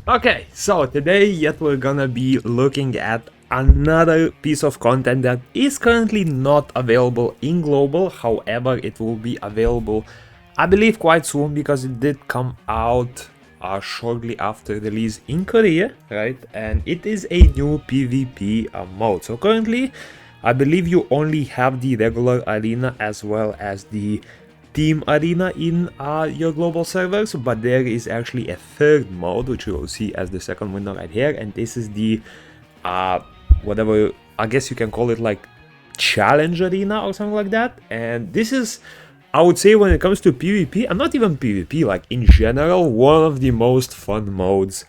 Okay, so today yet we're gonna be looking at another piece of content that is currently not available in global. However, it will be available, I believe, quite soon because it did come out shortly after release in Korea, right? And it is a new PvP mode. So currently, I believe you only have the regular arena as well as the team arena in your global servers, but there is actually a third mode which you will see as the second window right here, and this is the whatever, I guess you can call it, like challenge arena or something like that. And this is, I would say, when it comes to PvP, and not even PvP, like in general, one of the most fun modes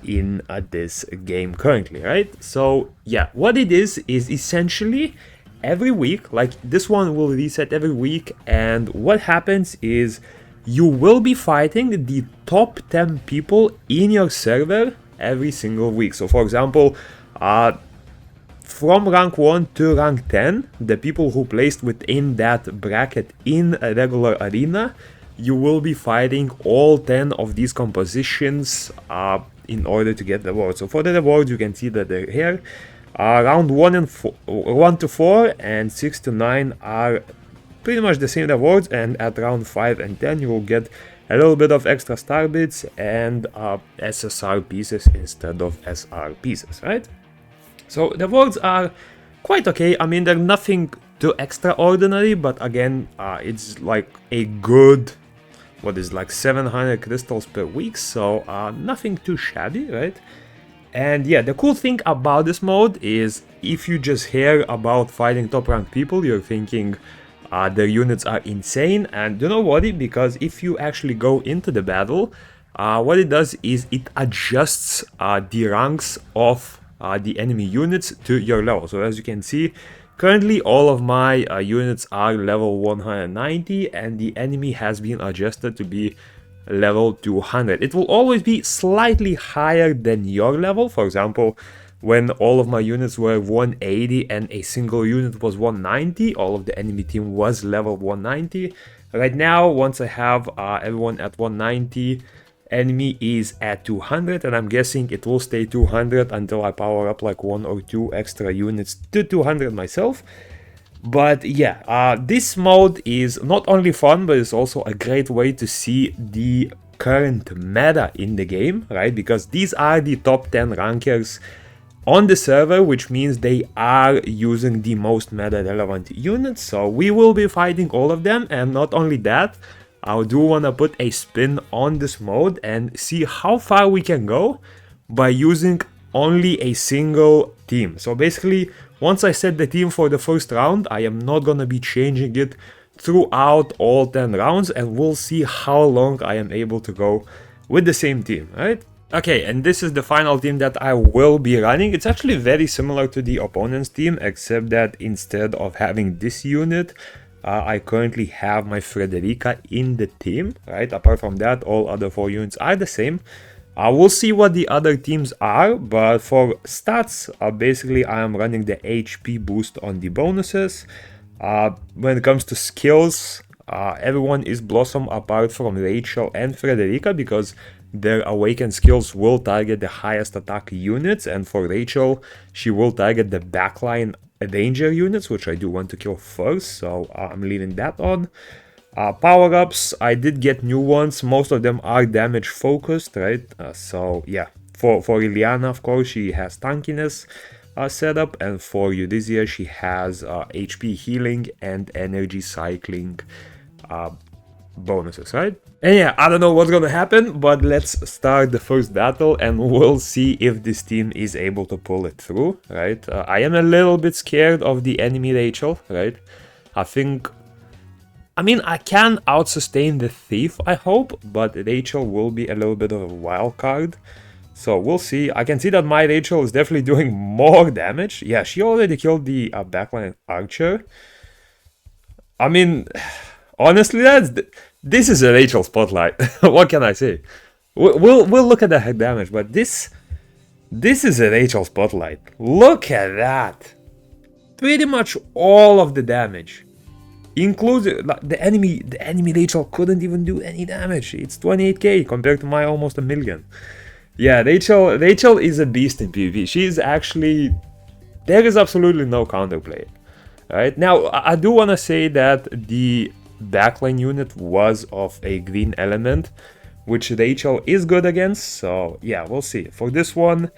in this game currently, right? So yeah, what it is essentially every week, like this one will reset every week, and what happens is you will be fighting the top 10 people in your server every single week. So for example, from rank 1 to rank 10, the people who placed within that bracket in a regular arena, you will be fighting all 10 of these compositions in order to get the reward. So for the rewards, you can see that they're here. Round 1 to 4 and 6 to 9 are pretty much the same rewards, and at round 5 and 10 you will get a little bit of extra star bits and SSR pieces instead of SR pieces, right? So the rewards are quite okay. I mean, they're nothing too extraordinary, but again, it's like a good, what is like 700 crystals per week, so nothing too shabby, right? And yeah, the cool thing about this mode is if you just hear about fighting top ranked people, you're thinking their units are insane, and do not worry, because if you actually go into the battle, what it does is it adjusts the ranks of the enemy units to your level. So as you can see, currently all of my units are level 190, and the enemy has been adjusted to be level 200. It will always be slightly higher than your level. For example, when all of my units were 180 and a single unit was 190, all of the enemy team was level 190. Right now, once I have everyone at 190, enemy is at 200, and I'm guessing it will stay 200 until I power up like 1 or 2 extra units to 200 myself. But yeah, this mode is not only fun, but it's also a great way to see the current meta in the game, right? Because these are the top 10 rankers on the server, which means they are using the most meta relevant units. So we will be fighting all of them, and not only that, I do want to put a spin on this mode and see how far we can go by using only a single team. So basically, once I set the team for the first round, I am not gonna be changing it throughout all 10 rounds, and we'll see how long I am able to go with the same team, right? Okay, and this is the final team that I will be running. It's actually very similar to the opponent's team, except that instead of having this unit, I currently have my Frederica in the team, right? Apart from that, all other 4 units are the same. We'll see what the other teams are, but for stats, basically I am running the HP boost on the bonuses. When it comes to skills, everyone is Blossom apart from Rachel and Frederica, because their awakened skills will target the highest attack units, and for Rachel, she will target the backline danger units, which I do want to kill first, so I'm leaving that on. Power-ups, I did get new ones. Most of them are damage focused, right? So yeah, for Liliana, of course, she has tankiness set up, and for Eurydia, she has HP healing and energy cycling bonuses, right? And yeah, I don't know what's gonna happen, but let's start the first battle and we'll see if this team is able to pull it through, right? I am a little bit scared of the enemy Rachel, right? I mean, I can out-sustain the Thief, I hope, but Rachel will be a little bit of a wild card. So we'll see. I can see that my Rachel is definitely doing more damage. Yeah, she already killed the backline archer. I mean, honestly, this is a Rachel spotlight. What can I say? We'll look at the damage, but this is a Rachel spotlight. Look at that. Pretty much all of the damage. Including the enemy Rachel couldn't even do any damage. It's 28k compared to my almost a million. Yeah, Rachel is a beast in PvP. She's actually, there is absolutely no counterplay. Right now, I do want to say that the backline unit was of a green element, which Rachel is good against. So yeah, we'll see. For this one,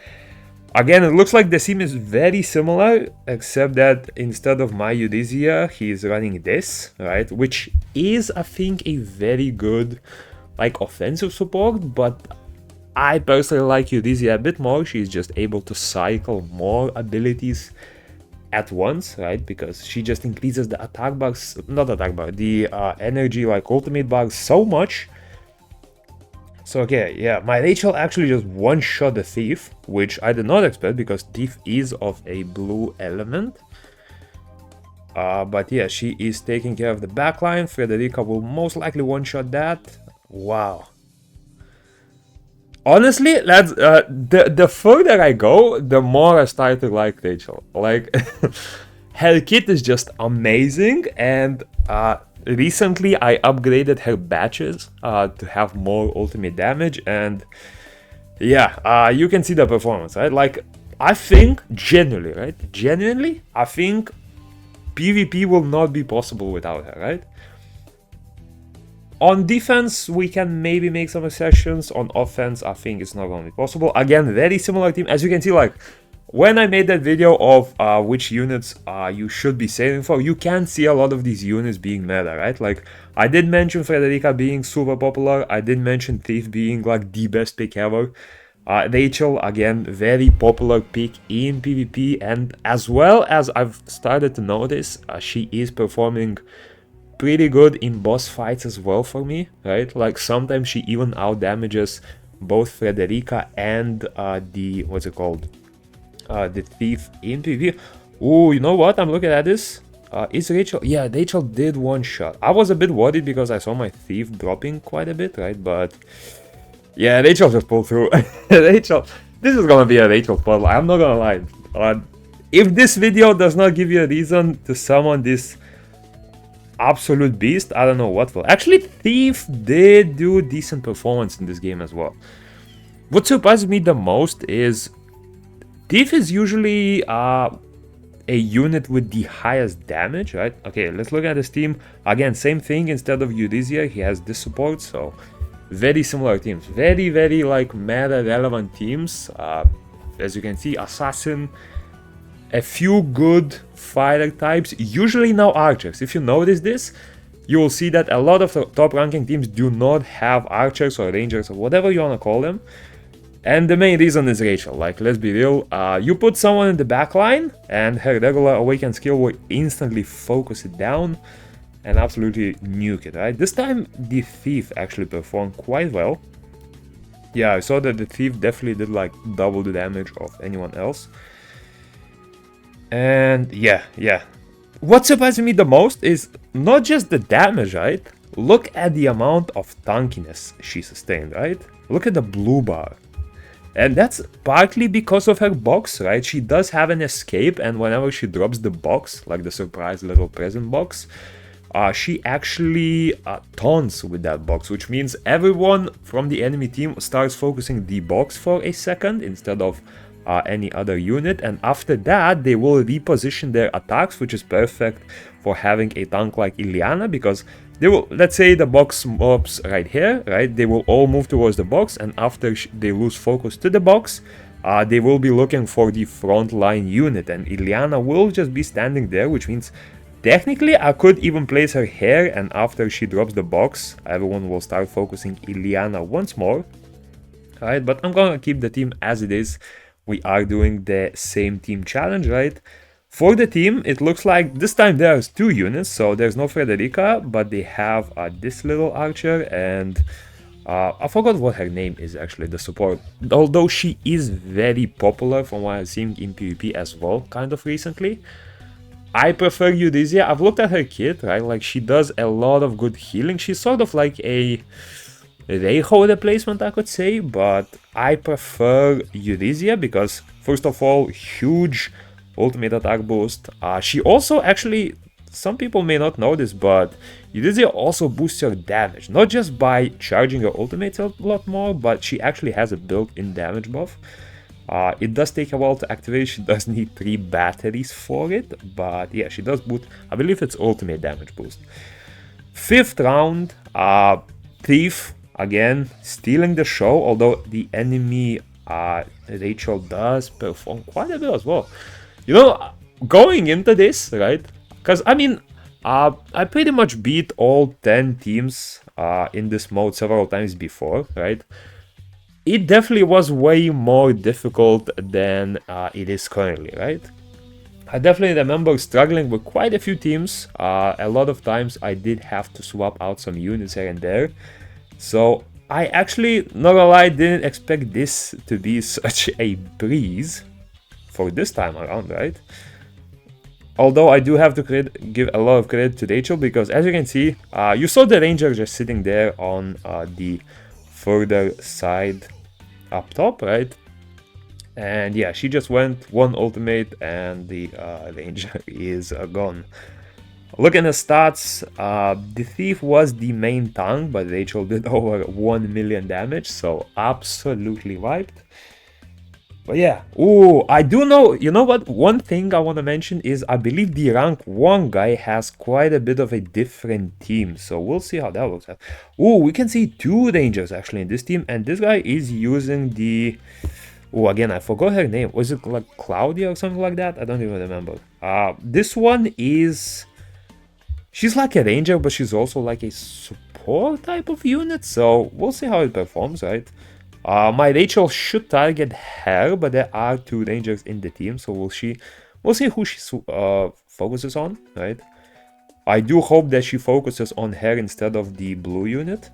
again, it looks like the theme is very similar, except that instead of my Eurythia, he's running this, right? Which is, I think, a very good, like, offensive support, but I personally like Eurythia a bit more. She's just able to cycle more abilities at once, right? Because she just increases the attack bars, not attack bar, the energy, like ultimate bars so much. So okay, yeah, my Rachel actually just one-shot the Thief, which I did not expect because Thief is of a blue element. But yeah, she is taking care of the backline. Frederica will most likely one-shot that. Wow. Honestly, that's the further I go, the more I start to like Rachel. Like, her kit is just amazing, and recently I upgraded her batches to have more ultimate damage, and yeah, you can see the performance, right? Like, I think genuinely, right? Genuinely, I think PvP will not be possible without her, right? On defense, we can maybe make some exceptions. On offense, I think it's not going to be possible. Again, very similar team. As you can see, like, when I made that video of which units you should be saving for, you can see a lot of these units being meta, right? Like, I did mention Frederica being super popular. I did mention Thief being, like, the best pick ever. Rachel, again, very popular pick in PvP. And as well as I've started to notice, she is performing pretty good in boss fights as well for me, right? Like, sometimes she even out damages both Frederica and the, what's it called, the Thief in PvP. Oh, you know what, I'm looking at this, is Rachel, yeah, Rachel did one shot. I was a bit worried because I saw my Thief dropping quite a bit, right? But yeah, Rachel just pulled through. Rachel, this is gonna be a Rachel puzzle, I'm not gonna lie. If this video does not give you a reason to summon this absolute beast, I don't know what will. Actually, Thief did do decent performance in this game as well. What surprises me the most is Thief is usually a unit with the highest damage, right? Okay, let's look at his team. Again, same thing. Instead of Eurythia, he has this support, so very similar teams. Very, very, like, meta relevant teams. As you can see, Assassin, a few good fighter types, usually now archers. If you notice this, you will see that a lot of the top ranking teams do not have archers or rangers or whatever you want to call them. And the main reason is Rachel. Like, let's be real, you put someone in the backline and her regular awaken skill will instantly focus it down and absolutely nuke it, right? This time the Thief actually performed quite well. Yeah, I saw that the Thief definitely did like double the damage of anyone else. And yeah. What surprised me the most is not just the damage, right? Look at the amount of tankiness she sustained, right? Look at the blue bar. And that's partly because of her box, right? She does have an escape, and whenever she drops the box, like the surprise little present box, she actually taunts with that box, which means everyone from the enemy team starts focusing the box for a second instead of any other unit, and after that they will reposition their attacks, which is perfect for having a tank like Ileana, because they will, let's say the box mobs right here, right, they will all move towards the box, and after they lose focus to the box, they will be looking for the front line unit, and Ileana will just be standing there, which means technically I could even place her here, and after she drops the box, everyone will start focusing Ileana once more. Alright, but I'm gonna keep the team as it is. We are doing the same team challenge, right? For the team, it looks like this time there's two units, so there's no Frederica, but they have this little archer, and I forgot what her name is actually, the support. Although she is very popular from what I've seen in PvP as well, kind of recently. I prefer Eurythia. I've looked at her kit, right? Like, she does a lot of good healing. She's sort of like a Reiho replacement, I could say, but I prefer Eurythia because, first of all, huge ultimate attack boost. She also actually, some people may not know this, but Eurydia also boosts your damage, not just by charging your ultimates a lot more, but she actually has a built-in damage buff. It does take a while to activate, she does need 3 batteries for it, but yeah, she does boost, I believe it's ultimate damage boost. 5th round, Thief, again, stealing the show, although the enemy Rachel does perform quite a bit as well. You know, going into this, right, because I mean, I pretty much beat all 10 teams in this mode several times before, right? It definitely was way more difficult than it is currently, right? I definitely remember struggling with quite a few teams. A lot of times I did have to swap out some units here and there. So I actually, not gonna lie, didn't expect this to be such a breeze for this time around, right? Although I do have to give a lot of credit to Rachel, because as you can see, you saw the ranger just sitting there on the further side up top, right? And yeah, she just went 1 ultimate and the ranger is gone. Looking at stats, the Thief was the main tank, but Rachel did over 1 million damage, so absolutely wiped. But yeah, ooh, I do know, you know what, one thing I want to mention is I believe the rank 1 guy has quite a bit of a different team, so we'll see how that works out. Ooh, we can see 2 rangers actually in this team, and this guy is using the... Oh, again, I forgot her name. Was it like Claudia or something like that? I don't even remember. This one is... She's like a ranger, but she's also like a support type of unit, so we'll see how it performs, right? My Rachel should target her, but there are 2 rangers in the team, so we'll see who she focuses on, right? I do hope that she focuses on her instead of the blue unit.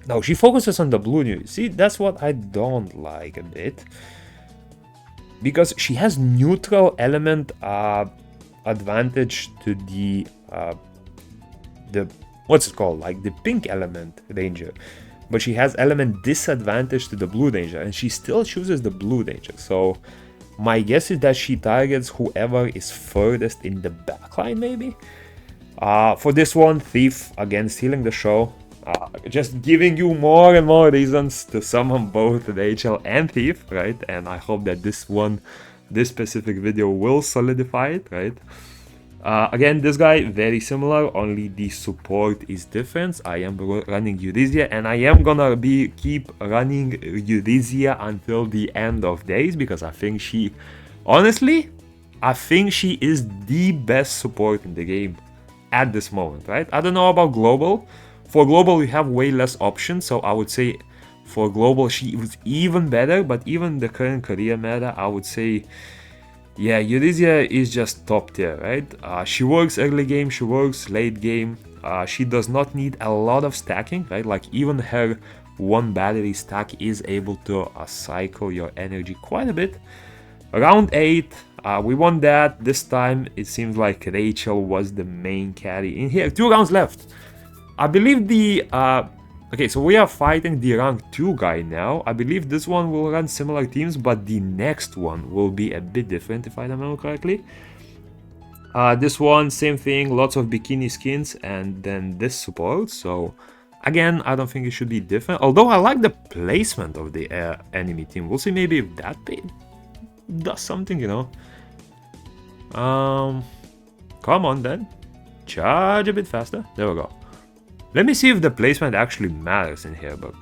No, she focuses on the blue unit. See, that's what I don't like a bit. Because she has neutral element advantage to the what's it called? Like the pink element ranger. But she has element disadvantage to the blue ranger, and she still chooses the blue ranger. So my guess is that she targets whoever is furthest in the backline, maybe. For this one, Thief, again, stealing the show. Just giving you more and more reasons to summon both Rachel and Thief, right? And I hope that this specific video will solidify it, right? Again, this guy, very similar, only the support is different. I am running Eurydia, and I am gonna keep running Eurydia until the end of days, because I think she, honestly, I think she is the best support in the game at this moment, right? I don't know about global. For global, we have way less options, so I would say for global, she was even better, but even the current career meta, I would say, yeah, Eurydia is just top tier, right? She works early game, she works late game. She does not need a lot of stacking, right? Like even her 1 battery stack is able to cycle your energy quite a bit. Round 8, we won that. This time it seems like Rachel was the main carry in here. 2 rounds left. I believe the okay, so we are fighting the rank 2 guy now. I believe this one will run similar teams, but the next one will be a bit different, if I remember correctly. This one, same thing, lots of bikini skins, and then this support. So again, I don't think it should be different, although I like the placement of the enemy team. We'll see maybe if that does something, you know. Come on then, charge a bit faster. There we go. Let me see if the placement actually matters in here, but...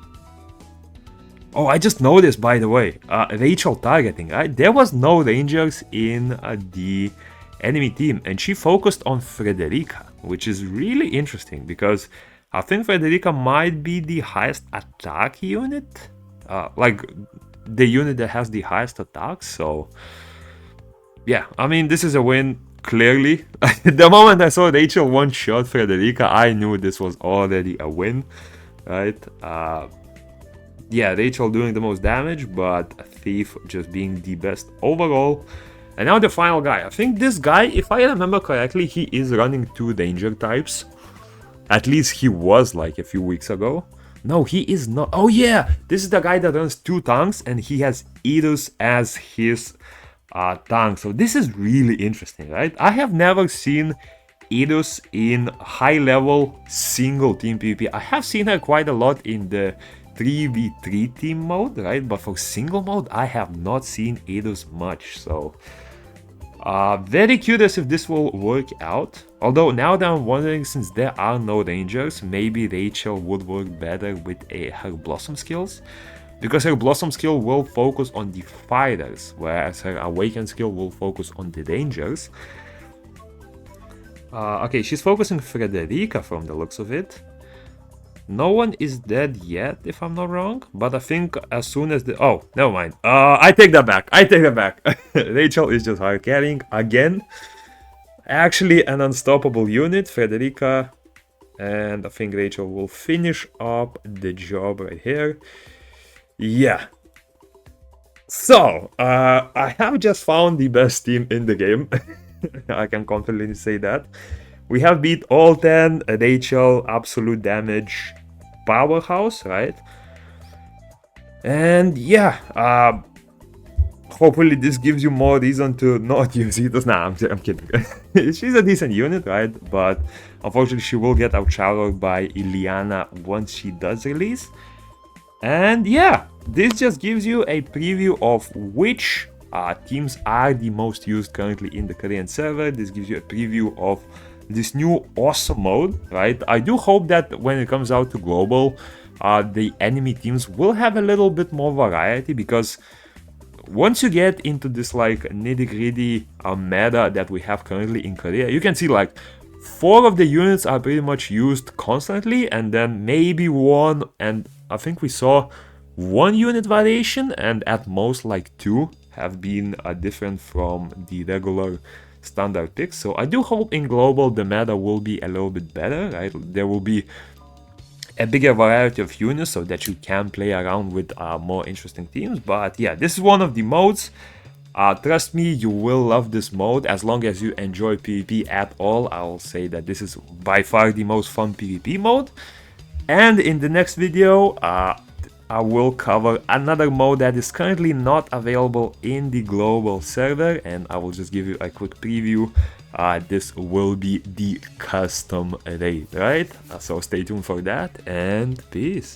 Oh, I just noticed, by the way, Rachel targeting, right? There was no rangers in the enemy team, and she focused on Frederica, which is really interesting, because I think Frederica might be the highest attack unit, like the unit that has the highest attack, so... Yeah, I mean, this is a win. Clearly, the moment I saw Rachel one-shot Frederica, I knew this was already a win, right? Yeah, Rachel doing the most damage, but Thief just being the best overall. And now the final guy. I think this guy, if I remember correctly, he is running 2 danger types. At least he was like a few weeks ago. No, he is not. Oh yeah, this is the guy that runs 2 tanks, and he has Edus as his tank. So this is really interesting, right? I have never seen Edus in high-level single-team PvP. I have seen her quite a lot in the 3v3 team mode, right? But for single mode, I have not seen Edus much, so... very curious if this will work out. Although now that I'm wondering, since there are no rangers, maybe Rachel would work better with her Blossom skills. Because her Blossom skill will focus on the fighters, whereas her Awaken skill will focus on the rangers. Okay, she's focusing Frederica from the looks of it. No one is dead yet, if I'm not wrong. But I think as soon as the... Oh, never mind. I take that back. I take that back. Rachel is just hard carrying again. Actually, an unstoppable unit, Frederica. And I think Rachel will finish up the job right here. Yeah. So, I have just found the best team in the game. I can confidently say that. We have beat all 10, Rachel, absolute damage, powerhouse, right? And yeah, hopefully this gives you more reason to not use it. Nah, I'm kidding. She's a decent unit, right? But unfortunately, she will get outshadowed by Ileana once she does release. And yeah, this just gives you a preview of which teams are the most used currently in the Korean server. This gives you a preview of this new awesome mode, right? I do hope that when it comes out to global, the enemy teams will have a little bit more variety, because once you get into this like nitty-gritty meta that we have currently in Korea, you can see like 4 of the units are pretty much used constantly, and then maybe 1, and I think we saw 1 unit variation, and at most like 2 have been different from the regular standard picks. So I do hope in global the meta will be a little bit better, right? There will be a bigger variety of units so that you can play around with more interesting teams. But yeah, this is one of the modes. Trust me, you will love this mode. As long as you enjoy PvP at all, I'll say that this is by far the most fun PvP mode. And in the next video, I will cover another mode that is currently not available in the global server, and I will just give you a quick preview. This will be the custom raid, right? So stay tuned for that, and peace.